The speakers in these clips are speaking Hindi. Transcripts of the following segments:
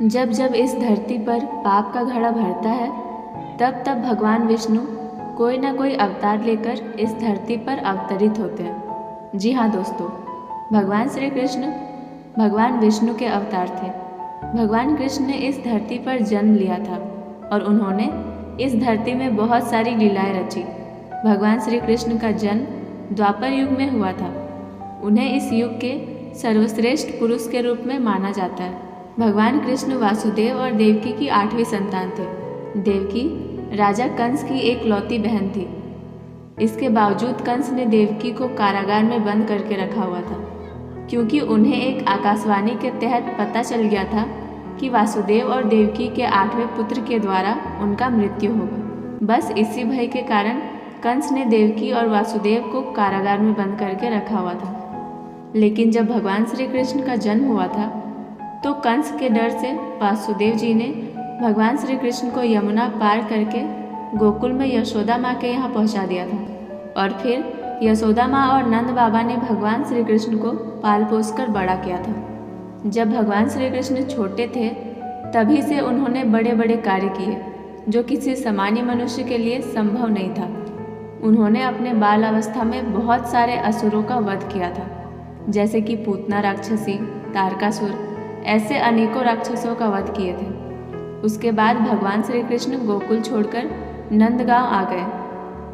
जब जब इस धरती पर पाप का घड़ा भरता है, तब तब भगवान विष्णु कोई ना कोई अवतार लेकर इस धरती पर अवतरित होते हैं। जी हाँ दोस्तों, भगवान श्री कृष्ण भगवान विष्णु के अवतार थे। भगवान कृष्ण ने इस धरती पर जन्म लिया था और उन्होंने इस धरती में बहुत सारी लीलाएं रची। भगवान श्री कृष्ण का जन्म द्वापर युग में हुआ था। उन्हें इस युग के सर्वश्रेष्ठ पुरुष के रूप में माना जाता है। भगवान कृष्ण वासुदेव और देवकी की 8वीं संतान थे। देवकी राजा कंस की एक लौती बहन थी। इसके बावजूद कंस ने देवकी को कारागार में बंद करके रखा हुआ था, क्योंकि उन्हें एक आकाशवाणी के तहत पता चल गया था कि वासुदेव और देवकी के 8वें पुत्र के द्वारा उनका मृत्यु होगा। बस इसी भय के कारण कंस ने देवकी और वासुदेव को कारागार में बंद करके रखा हुआ था। लेकिन जब भगवान श्री कृष्ण का जन्म हुआ था, तो कंस के डर से वासुदेव जी ने भगवान श्री कृष्ण को यमुना पार करके गोकुल में यशोदा माँ के यहाँ पहुँचा दिया था। और फिर यशोदा माँ और नंद बाबा ने भगवान श्री कृष्ण को पाल पोस कर बड़ा किया था। जब भगवान श्री कृष्ण छोटे थे, तभी से उन्होंने बड़े बड़े कार्य किए जो किसी सामान्य मनुष्य के लिए संभव नहीं था। उन्होंने अपने बाल अवस्था में बहुत सारे असुरों का वध किया था, जैसे कि पूतना राक्षसी, तारकासुर, ऐसे अनेकों राक्षसों का वध किए थे। उसके बाद भगवान श्री कृष्ण गोकुल छोड़कर नंदगांव आ गए।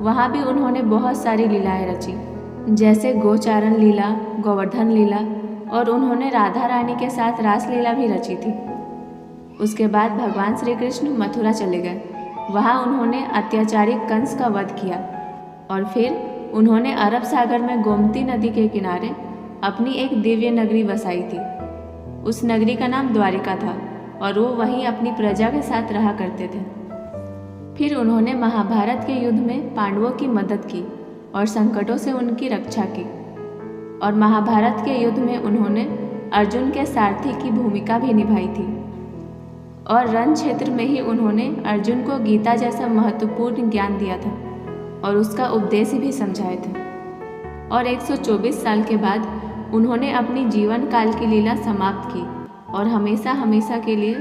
वहाँ भी उन्होंने बहुत सारी लीलाएं रची, जैसे गोचारण लीला, गोवर्धन लीला, और उन्होंने राधा रानी के साथ रासलीला भी रची थी। उसके बाद भगवान श्री कृष्ण मथुरा चले गए। वहाँ उन्होंने अत्याचारी कंस का वध किया और फिर उन्होंने अरब सागर में गोमती नदी के किनारे अपनी एक दिव्य नगरी बसाई थी। उस नगरी का नाम द्वारिका था और वो वहीं अपनी प्रजा के साथ रहा करते थे। फिर उन्होंने महाभारत के युद्ध में पांडवों की मदद की और संकटों से उनकी रक्षा की। और महाभारत के युद्ध में उन्होंने अर्जुन के सारथी की भूमिका भी निभाई थी। और रण क्षेत्र में ही उन्होंने अर्जुन को गीता जैसा महत्वपूर्ण ज्ञान दिया था और उसका उपदेश भी समझाए थे। और 124 साल के बाद उन्होंने अपनी जीवन काल की लीला समाप्त की और हमेशा हमेशा के लिए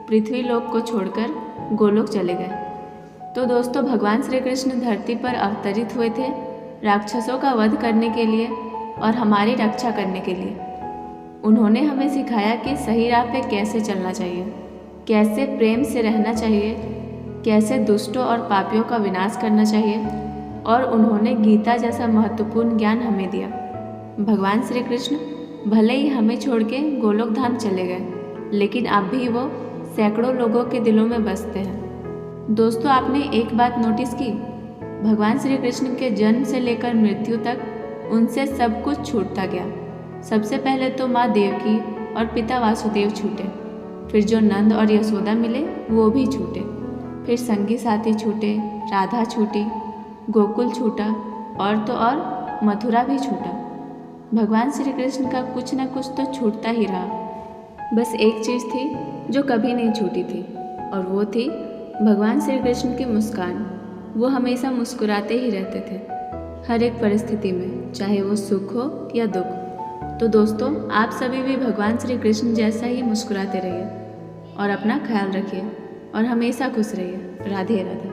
पृथ्वी लोक को छोड़कर गोलोक चले गए। तो दोस्तों, भगवान श्री कृष्ण धरती पर अवतरित हुए थे राक्षसों का वध करने के लिए और हमारी रक्षा करने के लिए। उन्होंने हमें सिखाया कि सही राह पे कैसे चलना चाहिए, कैसे प्रेम से रहना चाहिए, कैसे दुष्टों और पापियों का विनाश करना चाहिए। और उन्होंने गीता जैसा महत्वपूर्ण ज्ञान हमें दिया। भगवान श्री कृष्ण भले ही हमें छोड़ के गोलोक धाम चले गए, लेकिन अब भी वो सैकड़ों लोगों के दिलों में बसते हैं। दोस्तों, आपने एक बात नोटिस की? भगवान श्री कृष्ण के जन्म से लेकर मृत्यु तक उनसे सब कुछ छूटता गया। सबसे पहले तो माँ देवकी और पिता वासुदेव छूटे, फिर जो नंद और यशोदा मिले वो भी छूटे, फिर संगी साथी छूटे, राधा छूटी, गोकुल छूटा और तो और मथुरा भी छूटा। भगवान श्री कृष्ण का कुछ न कुछ तो छूटता ही रहा। बस एक चीज़ थी जो कभी नहीं छूटी थी, और वो थी भगवान श्री कृष्ण की मुस्कान। वो हमेशा मुस्कुराते ही रहते थे, हर एक परिस्थिति में, चाहे वो सुख हो या दुख। तो दोस्तों, आप सभी भी भगवान श्री कृष्ण जैसा ही मुस्कुराते रहिए और अपना ख्याल रखिए और हमेशा खुश रहिए। राधे राधे।